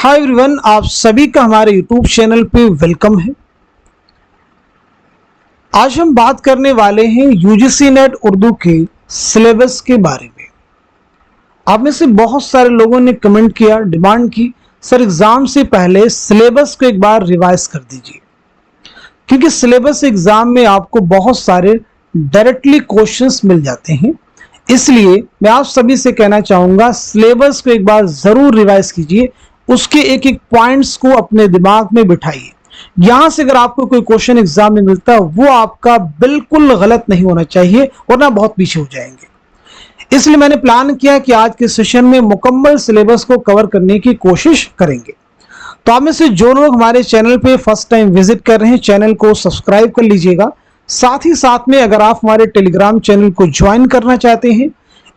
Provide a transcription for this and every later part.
Hi everyone, आप सभी का हमारे यूट्यूब चैनल पे वेलकम है। आज हम बात करने वाले हैं यूजीसी नेट उर्दू के सिलेबस के बारे में। आप में से बहुत सारे लोगों ने कमेंट किया, डिमांड की, सर एग्जाम से पहले सिलेबस को एक बार रिवाइज कर दीजिए, क्योंकि सिलेबस एग्जाम में आपको बहुत सारे डायरेक्टली क्वेश्चंस मिल जाते हैं। इसलिए मैं आप सभी से कहना चाहूंगा, सिलेबस को एक बार जरूर रिवाइज कीजिए, उसके एक एक पॉइंट्स को अपने दिमाग में बिठाइए। यहां से अगर आपको कोई क्वेश्चन एग्जाम में मिलता है वो आपका बिल्कुल गलत नहीं होना चाहिए, वरना बहुत पीछे हो जाएंगे। इसलिए मैंने प्लान किया कि आज के सेशन में मुकम्मल सिलेबस को कवर करने की कोशिश करेंगे। तो आप में से जो लोग हमारे चैनल पे फर्स्ट टाइम विजिट कर रहे हैं, चैनल को सब्सक्राइब कर लीजिएगा। साथ ही साथ में अगर आप हमारे टेलीग्राम चैनल को ज्वाइन करना चाहते हैं,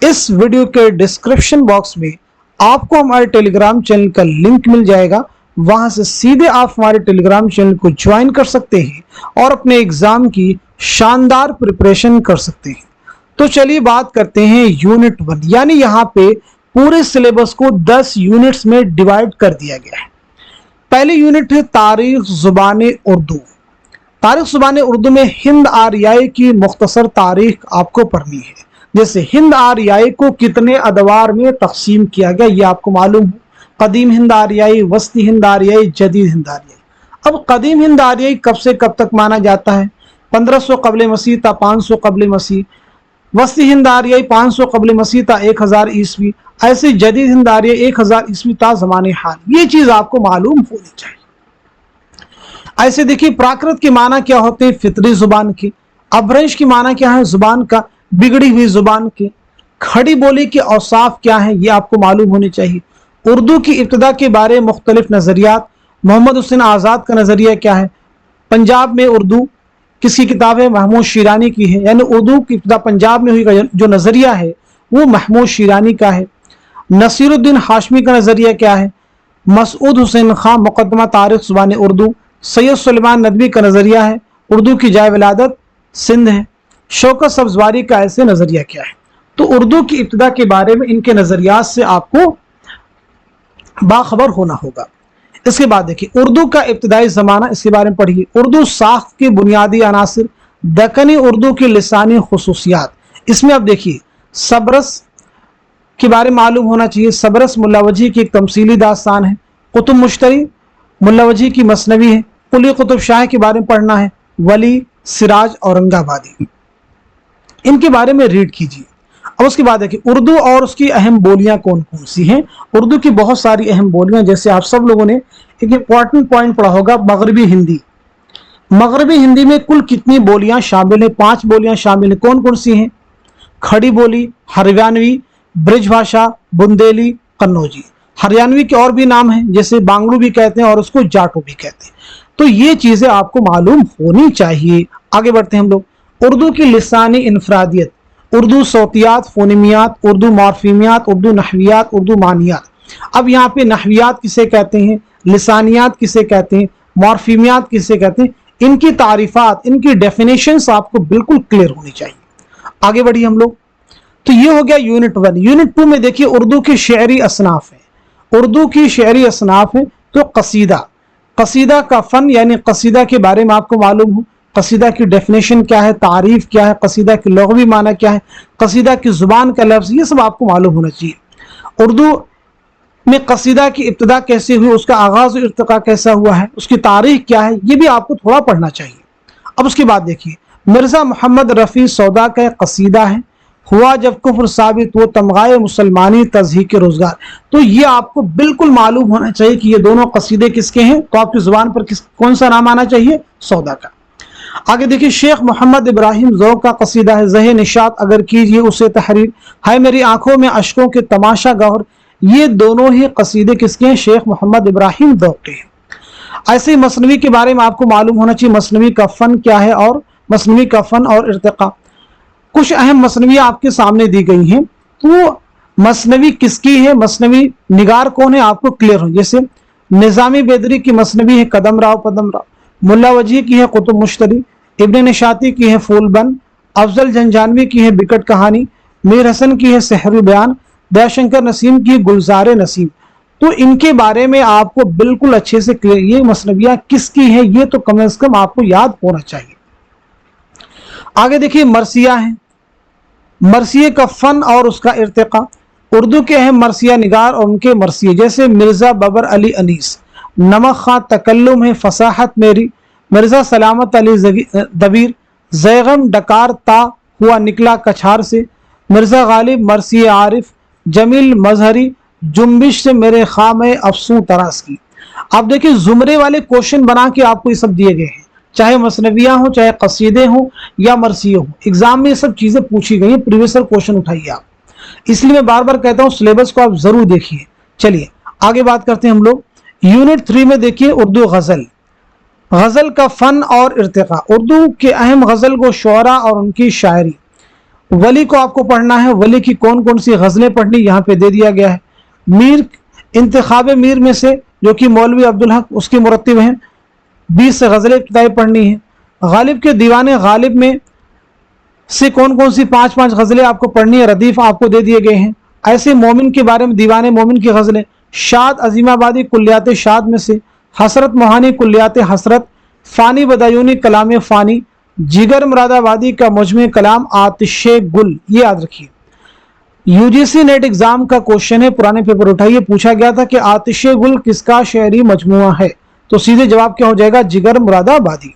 इस वीडियो के डिस्क्रिप्शन बॉक्स में आपको हमारे टेलीग्राम चैनल का लिंक मिल जाएगा। वहां से सीधे आप हमारे टेलीग्राम चैनल को ज्वाइन कर सकते हैं और अपने एग्जाम की शानदार प्रिपरेशन कर सकते हैं। तो चलिए बात करते हैं यूनिट 1, यानी यहाँ पे पूरे सिलेबस को 10 यूनिट्स में डिवाइड कर दिया गया है। पहली यूनिट है तारीख ज़ुबान उर्दू। तारीख ज़ुबान उर्दू में हिंद आर्याई की मुख्तसर तारीख आपको पढ़नी है। जैसे हिंद आर्याई को कितने अदवार में तकसीम किया गया ये आपको मालूम है। कदीम हिंद आर्याई, वस्ती हिंद आर्याई, जदीद हिंद आर्याई। अब कदीम हिंद आर्याई कब से कब तक माना जाता है? 1500 कबल मसीह था 500 कबल मसीह। वस्ती हिंद आर्याई 500 कबल मसीह था 1000 ईस्वी। ऐसे जदीद हिंद आर्याई 1000 ईस्वी था ज़माने हाल। ये चीज आपको मालूम होनी चाहिए। ऐसे देखिए, प्राकृत के माना क्या होते हैं? फितरी जुबान के। अभ्रंश की माना क्या है? जुबान का बिगड़ी हुई जुबान के। खड़ी बोली के औसाफ क्या है ये आपको मालूम होने चाहिए। उर्दू की इब्तिदा के बारे में मुख्तलिफ नजरियात। मोहम्मद हुसैन आज़ाद का नजरिया क्या है? पंजाब में उर्दू किसकी किताब है? महमूद शिरानी की है। यानी उर्दू की इब्तिदा पंजाब में हुई का जो नजरिया है वो महमूद शिरानी का है। नसीरुद्दीन हाशमी का नजरिया क्या है? मसूद हुसैन खान मुकदमा तारीख ज़ुबान उर्दू। सैयद सुलेमान नदवी का नजरिया है उर्दू की जाए विलादत सिंध है। शौकत सब्जवारी का ऐसे नजरिया क्या है? तो उर्दू की इब्तिदा के बारे में इनके नजरियात से आपको बाखबर होना होगा। इसके बाद देखिए, उर्दू का इब्तिदाई ज़माना, इसके बारे में पढ़िए। उर्दू साख्त के बुनियादी अनासिर, दक्कनी उर्दू की लिसानी खुसूसियात। इसमें अब देखिए, सबरस के बारे में मालूम होना चाहिए। सबरस मुल्ला वजी की एक तमसीली दास्तान है। कुतुब मुश्तरी मुल्ला वजी की मसनवी है। कुली कुतुब शाह के बारे में पढ़ना है। वली, सिराज, औरंगाबादी, इनके बारे में रीड कीजिए। अब उसके बाद देखिए, उर्दू और उसकी अहम बोलियां कौन कौन सी हैं। उर्दू की बहुत सारी अहम बोलियां, जैसे आप सब लोगों ने एक इंपॉर्टेंट पॉइंट पढ़ा होगा, मगरबी हिंदी। मगरबी हिंदी में कुल कितनी बोलियां शामिल हैं? 5 बोलियां शामिल हैं। कौन कौन सी हैं? खड़ी बोली, हरियाणवी, ब्रिजभाषा, बुंदेली, कन्नौजी। हरियाणवी के और भी नाम हैं, जैसे बांगड़ू भी कहते हैं और उसको जाटो भी कहते हैं। तो ये चीजें आपको मालूम होनी चाहिए। आगे बढ़ते हैं हम लोग। उर्दू की लिसानी इनफरादियत, उर्दू सौतियात, फोनेमियात, उर्दू मॉर्फीमियात, उर्दू नहवियात, उर्दू मानियात। अब यहाँ पे नहवियात किसे कहते हैं, लिसानियात किसे कहते हैं, मॉर्फीमियात किसे कहते हैं, इनकी तारीफात, इनकी डेफिनेशंस आपको बिल्कुल क्लियर होनी चाहिए। आगे बढ़िए हम लोग। तो ये हो गया यूनिट 1। यूनिट 2 में देखिए, उर्दू की शेरी असनाफ है। उर्दू की शेरी असनाफ है तो कसीदा, कसीदा का फन, यानी कसीदा के बारे में आपको मालूम हो। कसीदा की डेफिनेशन क्या है, तारीफ क्या है, कसीदा की लुग़वी माना क्या है, कसीदा की जुबान का लफ्ज़, ये सब आपको मालूम होना चाहिए। उर्दू में कसीदा की इब्तिदा कैसे हुई, उसका आगाज़ और इर्तिका कैसा हुआ है, उसकी तारीख क्या है, ये भी आपको थोड़ा पढ़ना चाहिए। अब उसके बाद देखिए, मिर्ज़ा मोहम्मद रफ़ी सौदा का कसीदा है, हुआ जब कुफ्र साबित वो तमगाए मुसलमानी तज़हीक रोज़गार। तो ये आपको बिल्कुल मालूम होना चाहिए कि ये दोनों कसीदे किसके हैं। तो आपकी ज़ुबान पर कौन सा नाम आना चाहिए? सौदा का। आगे देखिए, शेख मोहम्मद इब्राहिम ज़ौक़ का कसीदा है, ज़हे निशात अगर कीजिए उसे तहरीर, है मेरी आंखों में अश्कों के तमाशा गौर। ये दोनों ही कसीदे किसके हैं? शेख मोहम्मद इब्राहिम ज़ौक़ के हैं। ऐसे ही मसनवी के बारे में आपको मालूम होना चाहिए, मसनवी का फ़न क्या है और मसनवी का फ़न और इर्तिका। कुछ अहम मसनवियाँ आपके सामने दी गई हैं, तो मसनवी किसकी है, मसनवी निगार कौन है, आपको क्लियर हो। जैसे निज़ामी बेदरी की मसनवी है कदम राव पदम राव, मुल्ला वजी की है कुतुब मुश्तरी, इब्न निशाती की है फूलबन, अफजल झंझानवी की है बिकट कहानी, मीर हसन की है सहर बयान, दयाशंकर नसीम की गुलजार नसीम। तो इनके बारे में आपको बिल्कुल अच्छे से क्लियर, ये मसनवियाँ किसकी है ये तो कम से कम आपको याद होना चाहिए। आगे देखिए मरसिया है, मरसिए का फन और उसका इर्तिका। उर्दू के अहम मरसिया निगार और उनके मरसिए जैसे मिर्ज़ा बबर अली अनीस, नमक खां तकल्लुम है फसाहत मेरी, मिर्ज़ा सलामत अली दबीर, जैगम डकार ता हुआ निकला कछार से, मिर्ज़ा गालिब मरसिए आरिफ, जमील मजहरी जुम्बिश से मेरे खाम अफसू तरास की। आप देखिए जुमरे वाले क्वेश्चन बना के आपको ये सब दिए गए हैं, चाहे मसनवियाँ हो, चाहे कसीदे हो या मरसिए हो, एग्जाम में ये सब चीज़ें पूछी गई हैं, प्रीवियस क्वेश्चन उठाइए आप। इसलिए मैं बार बार कहता हूँ सिलेबस को आप जरूर देखिए। चलिए आगे बात करते हैं हम लोग। यूनिट 3 में देखिए उर्दू गज़ल, गज़ल का फ़न और इर्तिका। उर्दू के अहम गज़ल को शुअरा और उनकी शायरी। वली को आपको पढ़ना है, वली की कौन कौन सी गज़लें पढ़नी यहाँ पे दे दिया गया है। मीर, इंतखाब मीर में से जो कि मौलवी अब्दुल हक उसके मुरत्तिब हैं, 20 से गज़लें इब्तिदाई पढ़नी है। गालिब के दीवाने गालिब में से कौन कौन सी 5-5 गज़लें आपको पढ़नी है, रदीफ आपको दे दिए गए हैं। ऐसे मोमिन के बारे में दीवाने मोमिन की गज़लें, शाद अजीमाबादी कुल्लियात शाद में से, हसरत मोहानी कुल्लियात हसरत, फ़ानी बदायूनी कलाम फ़ानी, जिगर मुरादाबादी का मुजमे कलाम आतिशे गुल। ये याद रखिए, यूजीसी नेट एग्जाम का क्वेश्चन है, पुराने पेपर उठाइए, पूछा गया था कि आतिशे गुल किसका शेरी मजमुआ है, तो सीधे जवाब क्या हो जाएगा, जिगर मुरादाबादी।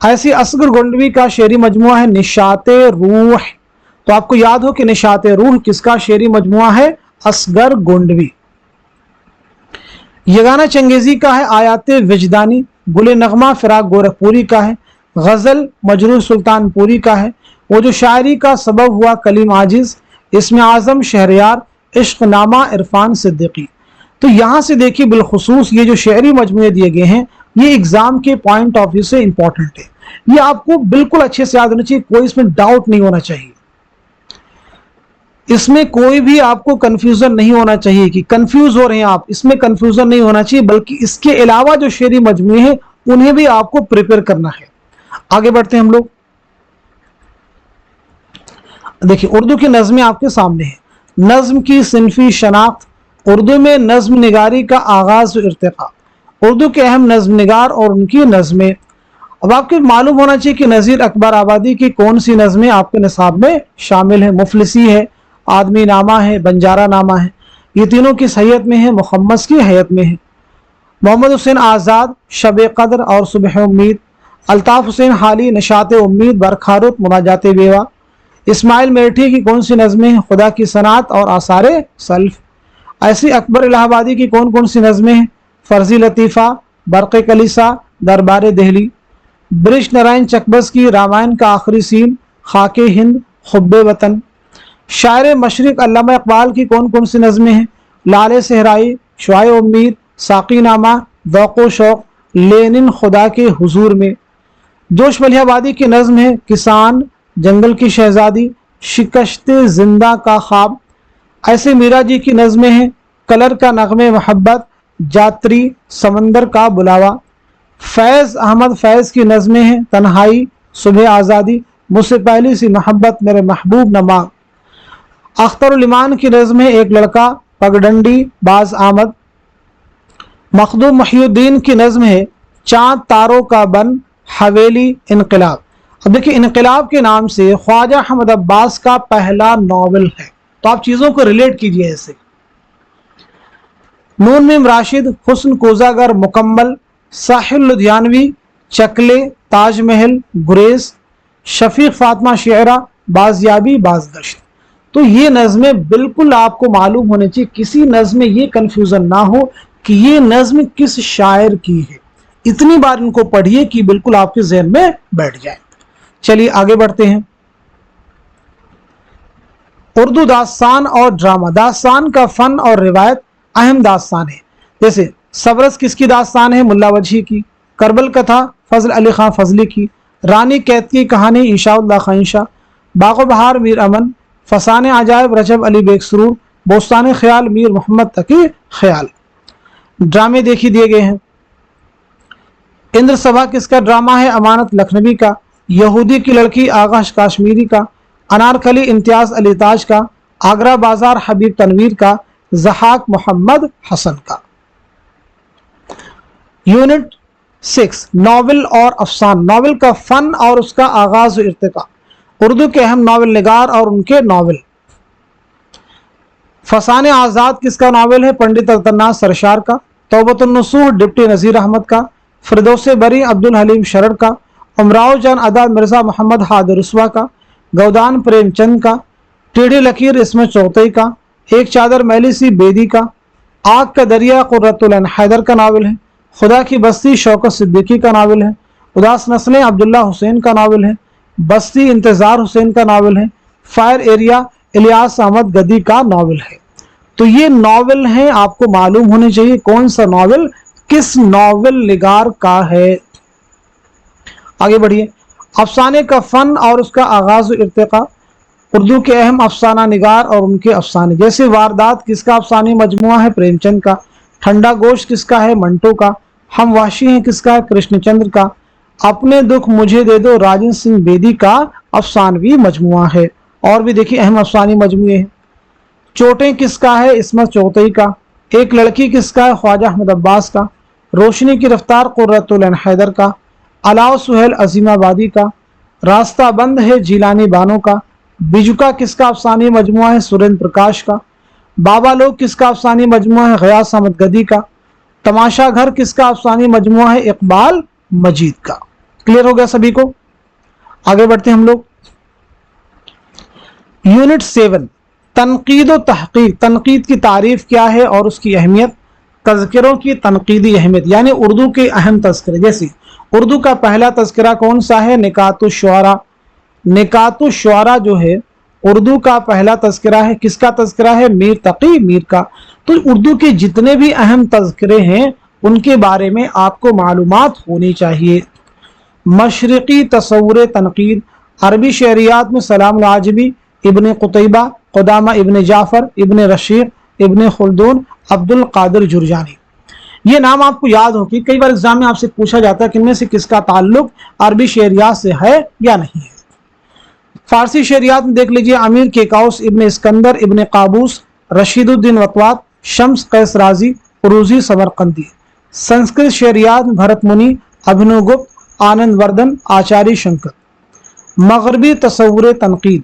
ऐसी असगर गोंडवी का शेरी मजमुआ है निशाते रूह, तो आपको याद हो कि निशाते रूह किसका शेरी मजमुआ है, असगर गोंडवी। यगाना चंगेजी का है आयाते विजदानी, गुले नगमा फिराक गोरखपुरी का है, गज़ल मजरूह सुल्तानपुरी का है, वो जो शायरी का सबब हुआ कलीम आजिज, इसमें आज़म शहरयार, इश्क नामा इरफान सिद्दीकी। तो यहाँ से देखिए बिलखुसूस ये जो शेरी मजमूए दिए गए हैं ये एग्जाम के पॉइंट ऑफ व्यू से इंपॉर्टेंट है, ये आपको बिल्कुल अच्छे से याद होना चाहिए, कोई इसमें डाउट नहीं होना चाहिए, इसमें कोई भी आपको कंफ्यूजन नहीं होना चाहिए कि कंफ्यूज हो रहे हैं आप, इसमें कंफ्यूजन नहीं होना चाहिए, बल्कि इसके अलावा जो शेरी मजमूए हैं उन्हें भी आपको प्रिपेयर करना है। आगे बढ़ते हैं हम लोग। देखिए उर्दू की नज़में आपके सामने है। नज़्म की सिनफी शनाख्त, उर्दू में नज़्म निगारी का आगाज़ व इर्तिका, उर्दू के अहम नज़्म निगार और उनकी नज़में। अब आपको मालूम होना चाहिए कि नज़ीर अकबर आबादी की कौन सी नज़में आपके निसाब में शामिल है। मुफलिसी है, आदमी नामा है, बंजारा नामा है, ये तीनों किस हैयत में है, मुखम्मस की हैयत में है। मोहम्मद हुसैन आज़ाद शब कद्र और सुबह उम्मीद, अल्ताफ़ हुसैन हाली नशात उम्मीद, बरखारुत मुनाजात बेवा। इस्माइल मेरठी की कौन सी नज़में, खुदा की सनात और आसारे सल्फ। ऐसी अकबर इलाहाबादी की कौन कौन सी नज़में हैं, फ़र्ज़ी लतीफ़ा, बरक़ कलीसा, दरबार दहली। ब्रिश नारायण चकबस की रामायण का आखिरी सीन, खाके हिंद, हुब्बे वतन। शायर मशरिक़ अल्लामा इक़बाल की कौन कौन सी नज़में हैं, लाले सहराई, शुआए उम्मीद, साक़ी नामा, ज़ौक़ शौक़, लेनिन खुदा के हुजूर में। जोश मलिहाबादी की नज़म है किसान, जंगल की शहजादी, शिकश्ते जिंदा का ख्वाब। ऐसे मीरा जी की नज़में हैं कलर का नगमे मोहब्बत, जात्री, समंदर का बुलावा। फैज़ अहमद फैज़ की नज़में हैं तन्हाई, सुबह आज़ादी, मुझसे पहली सी मोहब्बत, मेरे महबूब नमा। अख्तर इमान की नज़म है एक लड़का, पगडंडी, बाज आमद। मखदूम मुहिउद्दीन की नज़म है चाँद तारों का बन, हवेली, इनकलाब। अब देखिए इनकलाब के नाम से ख्वाजा अहमद अब्बास का पहला नावल है, तो आप चीज़ों को रिलेट कीजिए ऐसे। नून मीम राशिद, हुस्न कोजागर मुकम्मल, साहिल लुधियानवी, चकले, ताजमहल, गुरेज, शफीक फातिमा शेरा, बाजियाबी, बाजगश्त। तो ये नज़में बिल्कुल आपको मालूम होने चाहिए, किसी नज़म में ये कन्फ्यूज़न ना हो कि ये नज़म किस शायर की है। इतनी बार इनको पढ़िए कि बिल्कुल आपके ज़हन में बैठ जाए। चलिए आगे बढ़ते हैं। उर्दू दास्तान और ड्रामा। दास्तान का फ़न और रिवायत अहम दास्तान है, जैसे सबरस किसकी दास्तान है, मुल्ला वजही की। करबल कथा फजल अली खां फजली की। रानी कैद की कहानी इंशाउल्लाह खाइंशा। बागो बहार मीर अमन। फसाने अजायब रजब अली बेग सुरूर। बोस्तान ख्याल मीर मोहम्मद तकी ख्याल। ड्रामे देखी दिए गए हैं। इंद्र सभा किसका ड्रामा है, अमानत लखनवी का। यहूदी की लड़की आगाश काश्मीरी का। अनारकली इम्तियाज़ अली ताज का। आगरा बाजार हबीब तनवीर का। ज़हाक मोहम्मद हसन का। यूनिट 6 नावल और अफसान, नावल का फ़न और उसका आगाज़ व इर्तिका, उर्दू के अहम नावल निगार और उनके नावल। फसान आज़ाद किसका नावल है? पंडित अल्तन्नास सरशार का। तौबतुन्नसूह डिप्टी नज़ीर अहमद का। फिरदौस बरी अब्दुल हलीम शरर का। उमराव जान अदा मिर्ज़ा मोहम्मद हादिर रुस्वा का। गौदान प्रेमचंद का। टेढ़ी लकीर इसमें चौथई का। एक चादर मैली सी बेदी का। आग का दरिया कुर्रतुल ऐन हैदर का नावल है। खुदा की बस्ती शौकत सिद्दीकी का नावल है। उदास नस्लें अब्दुल्ला हुसैन का नावल है। बस्ती इंतज़ार हुसैन का नावल है। फायर एरिया इलियास अहमद गदी का नावल है। तो ये नावल हैं, आपको मालूम होने चाहिए कौन सा नावल किस नावल निगार का है। आगे बढ़िए। अफसाने का फ़न और उसका आगाज़ व इर्तिका, उर्दू के अहम अफसाना निगार और उनके अफसाने, जैसे वारदात किसका अफसानी मजमुआ है? प्रेमचंद का। ठंडा गोश्त किसका है? मंटो का। हम वाशी हैं किसका है? कृष्णचंद्र का। अपने दुख मुझे दे दो राजन सिंह बेदी का अफसानवी मजमुआ है। और भी देखिए अहम अफसानी मजमुए हैं। चोटें किसका है? इसमत चौथई का। एक लड़की किसका है? ख्वाजा अहमद अब्बास का। रोशनी की रफ्तार कुर्रतुल ऐन हैदर का। अलाउ सुहेल अजीमाबादी का। रास्ता बंद है जीलानी बानो का। बिजुका किसका अफसानी मजमुआ है? सुरेंद्र प्रकाश का। बाबा लोग किसका अफसानी मजमुआ है? गयास अहमद गदी का। तमाशा घर किसका अफसानी मजमुआ है? इकबाल मजीद का। क्लियर हो गया सभी को? आगे बढ़ते हैं हम लोग। यूनिट 7 तनकीद व तहकीक, तनकीद की तारीफ क्या है और उसकी अहमियत। तज़किरों की तनकीदी अहमियत, यानी उर्दू के अहम तज़किरे। जैसे उर्दू का पहला तज़किरा कौन सा है? निकातुश्शुअरा। निकातुश्शुअरा जो है उर्दू का पहला तज़किरा है। किसका तज़किरा है? मीर तकी मीर का। तो उर्दू के जितने भी अहम तज़किरे हैं उनके बारे में आपको मालूमात होनी चाहिए। मशरिकी तसव्वुर तनकीद, अरबी शहरियात में सलाम आजमी, इब्न कुतैबा, क़ुदामा इब्न जाफ़र, इब्न रशीद, इब्न खुल्दून, अब्दुल कादिर जुरजानी। ये नाम आपको याद हो कि कई बार एग्जाम में आपसे पूछा जाता है कि इनमें से किसका ताल्लुक अरबी शहरियात से है या नहीं है। फारसी शहरियात में देख लीजिए अमीर केकाउस इब्न इस्कंदर इब्न काबूस, रशीदुद्दीन वतवात, शम्स कैस राजी, उरूजी समरकंदी। संस्कृत शहरियात में भरत मुनि, अभिनव गुप्त, आनंद वर्धन, आचार्य शंकर। मगरबी तसव्वुर तनकीद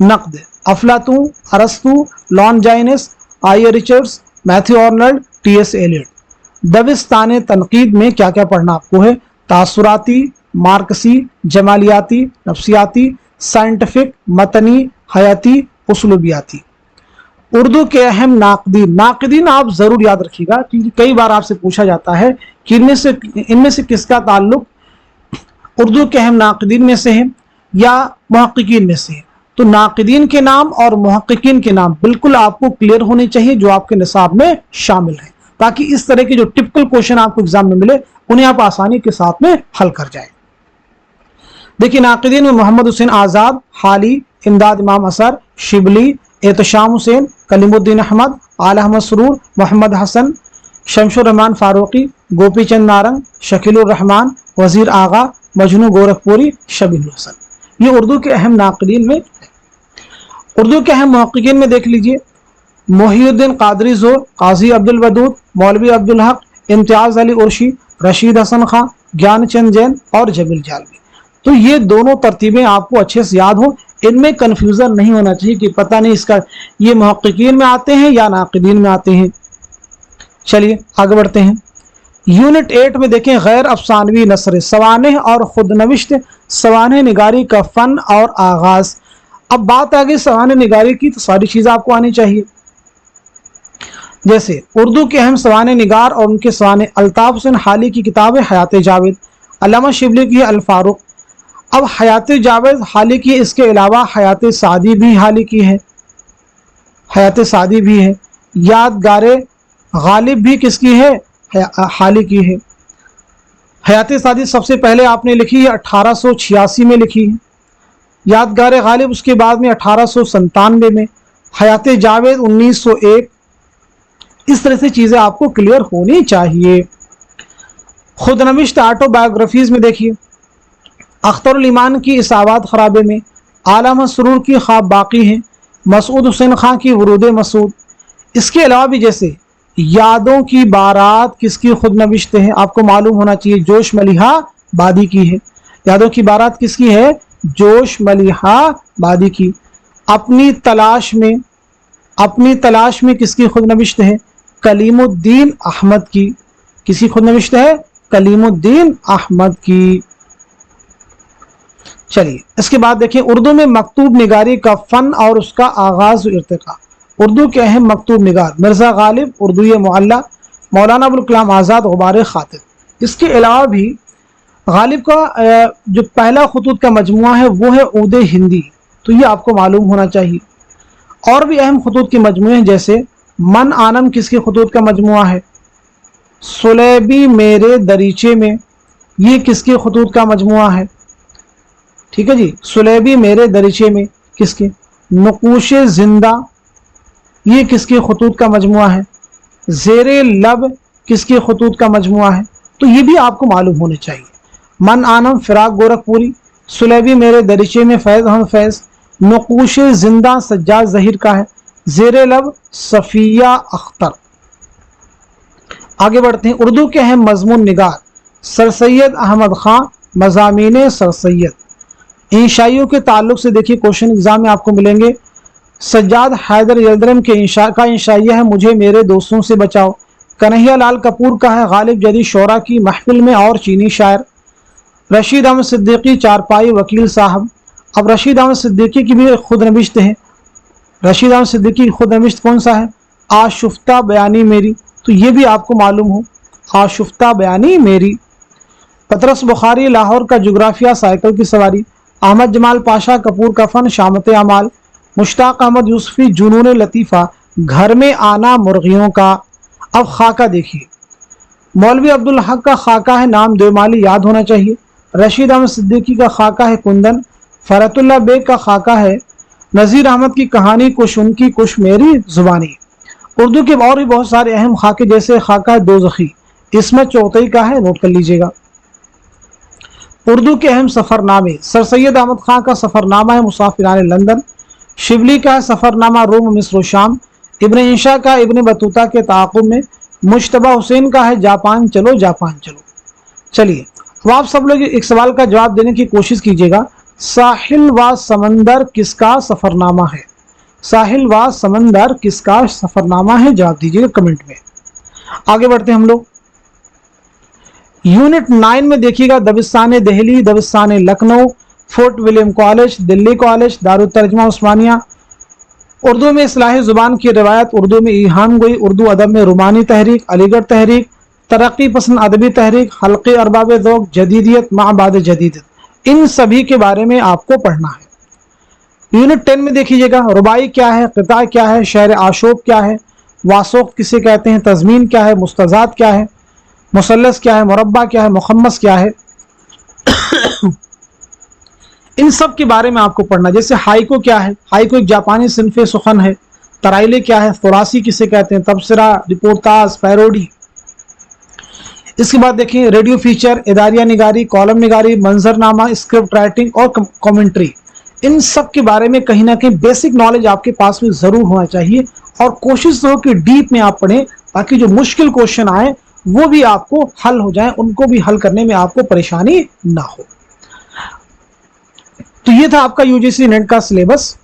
नक़द, अफलातून, अरस्तु, Longinus, I Richards, Matthew Arnold, T S. Eliot. दबिस्तान तनकीद में क्या क्या पढ़ना आपको है? तासुराती, मार्कसी, जमालियाती, नफ्सियाती, साइंटिफिक, मतनी, हयाती, उसलूबियाती। उर्दू के अहम नाक़दीन, नाक़दीन आप ज़रूर याद रखिएगा क्योंकि कई बार आपसे पूछा जाता है कि इनमें से किसका ताल्लुक उर्दू के अहम नाक़दीन में से है या मुहक्किकीन में से है। तो नाक़दीन के नाम और मुहक्किकीन के नाम बिल्कुल आपको क्लियर होने चाहिए जो आपके निसाब में शामिल है, ताकि इस तरह के जो टिपिकल क्वेश्चन आपको एग्जाम में मिले उन्हें आप आसानी के साथ में हल कर जाएं। देखिए नाक़दीन में मोहम्मद हुसैन आज़ाद, हाली, इमदाद इमाम असर, शिबली, एहतशाम हुसैन, कलीमुद्दीन अहमद, आला अहमद सुरूर, मोहम्मद हसन, शमशुर रहमान फारूकी, गोपी चंद नारंग, शकीलुर रहमान, वजीर आगा, मजनू गोरखपुरी, शबील हसन। ये उर्दू के अहम नाक़दीन में। उर्दू के अहम मुहक्किकीन में देख लीजिए मोहिउद्दीन कादरी ज़ोर, काजी अब्दुल वदूद, मौलवी अब्दुल हक, इम्तियाज़ अली उर्शी, रशीद हसन खां, ज्ञानचंद जैन और जमील जालवी। तो ये दोनों तरतीबें आपको अच्छे से याद हो, इनमें कन्फ्यूज़न नहीं होना चाहिए कि पता नहीं इसका ये मुहक्किकीन में आते हैं या नाक़दीन में आते हैं। चलिए आगे बढ़ते हैं। यूनिट 8 में देखें गैर अफसानवी नसर, सवानेह और खुदनविश्त, सवानेह निगारी का फ़न और आगाज़। अब बात आ गई सवानेह निगारी की, तो सारी चीज़ें आपको आनी चाहिए। जैसे उर्दू के अहम सवानेह निगार और उनके सवानेह, अल्ताफ़ हुसैन हाली की किताब है हयात जावेद, अल्लामा शिबली की है अल फारूक। अब हयात जावेद हाली की, इसके अलावा हयात सादी भी हाली की है, हयात सादी भी है। यादगारे गालिब भी किसकी है? हाली की है। हयात सादी सबसे पहले आपने लिखी है 1886 में लिखी है, यादगार गालिब उसके बाद में 1897 में, हयात जावेद 1901। इस तरह से चीज़ें आपको क्लियर होनी चाहिए। खुदनविश्त ऑटोबायोग्राफीज़ में देखिए अख्तरुल ईमान की इसाबात खराबे में, आला मसरूर की ख्वाब बाकी हैं, मसूद हुसैन खां की वरूद मसूद, इसके अलावा भी जैसे यादों की बारात किसकी खुद नविश्त है, आपको मालूम होना चाहिए जोश मलिहा बादी की है। यादों की बारात किसकी है, जोश मलिहा बादी की। अपनी तलाश में किसकी खुद नविश्त है, कलीमुद्दीन अहमद की। किसी खुद नविश्त है, कलीमुद्दीन अहमद की। चलिए इसके बाद देखिए उर्दू में मकतूब निगारी का फन और उसका आगाज और इर्तिका। उर्दू के अहम मकतूब निगार मिर्ज़ा गालिब, उर्दू मुअल्ला, मौलाना अबुल कलाम आज़ाद, गुबार खातिब। इसके अलावा भी गालिब का जो पहला खतूत का मजमुआ है वो है ऊद हिंदी, तो ये आपको मालूम होना चाहिए। और भी अहम खतूत के मजमुए हैं जैसे मन आनम किसके खतूत का मजमुआ है, सुलेबी मेरे दरीचे में, ये किसके खतूत का मजमुआ है, ठीक है जी। सुलेबी मेरे दरीचे में किसके, नक़ूश जिंदा, ये किसके खतूत का मजमुआ है, ज़ेरे लब किसके खतूत का मजमुआ है, तो ये भी आपको मालूम होने चाहिए। मन आनम फिराक गोरखपुरी, सुलेबी मेरे दरीचे में फैज़ अहमद फैज़, नक़ूश जिंदा सज्जाद ज़हीर का है, ज़ेरे लब सफ़िया अख्तर। आगे बढ़ते हैं, उर्दू के अहम मजमून निगार सर सैयद अहमद खां, मज़ामीन सर सैयद। इंशाइयों के ताल्लुक से देखिए क्वेश्चन एग्जाम में आपको मिलेंगे। सज्जाद हैदर यल्दरम के इंशाइया है मुझे मेरे दोस्तों से बचाओ। कन्हैया लाल कपूर का है गालिब जदीद शोरा की महफिल में और चीनी शायर। रशीद अहमद सिद्दीकी चारपाई वकील साहब। अब रशीद अहमद सिद्दीकी की भी खुद नविश्त है। रशीद अहमद सिद्दीकी की खुद नविश्त कौन सा है, आशुफ्ता बयानी मेरी, तो ये भी आपको मालूम हो, आशुफ्ता बयानी मेरी। पतरस बुखारी लाहौर का जोग्राफिया साइकिल की सवारी। अहमद जमाल पाशा कपूर का फन शामत अमाल। मुश्ताक अहमद यूसुफी जुनून लतीफ़ा, घर में आना मुर्गियों का। अब खाका देखिए, मौलवी अब्दुल हक का खाका है नाम देमाली, याद होना चाहिए। रशीद अहमद सिद्दीकी का खाका है कुंदन। फरतुल्ला बेग का खाका है नज़ीर अहमद की कहानी कुछ उनकी कुछ मेरी जुबानी। उर्दू के और भी बहुत सारे अहम खाके जैसे खाका है दोज़खी, इसमें चौथई का है, नोट कर लीजिएगा। उर्दू के अहम सफ़रनामे सर सैयद अहमद खां का सफ़रनामा है मुसाफिरान लंदन। शिबली का है सफ़रनामा रोम मिस्र शाम। इब्न इंशा का इब्न बतूता के ताक़ुब में। मुश्तबा हुसैन का है जापान चलो जापान चलो। चलिए अब आप सब लोग एक सवाल का जवाब देने की कोशिश कीजिएगा, साहिल व समंदर किसका सफ़रनामा है, साहिल व समंदर किसका सफ़रनामा है, जवाब दीजिएगा कमेंट में। आगे बढ़ते हैं हम लोग। यूनिट 9 में देखिएगा दबिस्तान दहली, दबिस्तान Lucknow, Fort William college, Delhi college, Darul Tarjuma Osmania. Urdu में इस्लाही ज़ुबान की रिवायत, उर्दू में ईहाम गोई, उर्दू अदब में रुमानी तहरीक, अलीगढ़ तहरीक, तरक्की पसंद अदबी तहरीक, हल्क़े अरबाब ज़ौक़, जदीदियत माबाद जदीदियत, इन सभी के बारे में आपको पढ़ना है। यूनिट 10 में देखिएगा रुबाई क्या है, क़िता क्या है, शहर आशोब क्या है, वासोक किसे कहते हैं, तज़मीन क्या है, मुस्तज़ाद क्या है, मुसल्लस क्या है, मुरब्बा क्या है, मुखम्मस क्या है, इन सब के बारे में आपको पढ़ना। जैसे हाइको क्या है, हाइको एक जापानी सिन्फ़े सुखन है। तराइले क्या है, फ़ुरासी किसे कहते हैं, तबसरा, रिपोर्टाज, पैरोडी। इसके बाद देखिए रेडियो फीचर, इदारिया निगारी, कॉलम निगारी, मंजरनामा, स्क्रिप्ट राइटिंग और कमेंट्री, इन सब के बारे में कहीं ना कहीं बेसिक नॉलेज आपके पास में ज़रूर होना चाहिए। और कोशिश हो कि डीप में आप पढ़ें ताकि जो मुश्किल क्वेश्चन आए वो भी आपको हल हो जाए, उनको भी हल करने में आपको परेशानी ना हो। तो ये था आपका यूजीसी नेट का सिलेबस।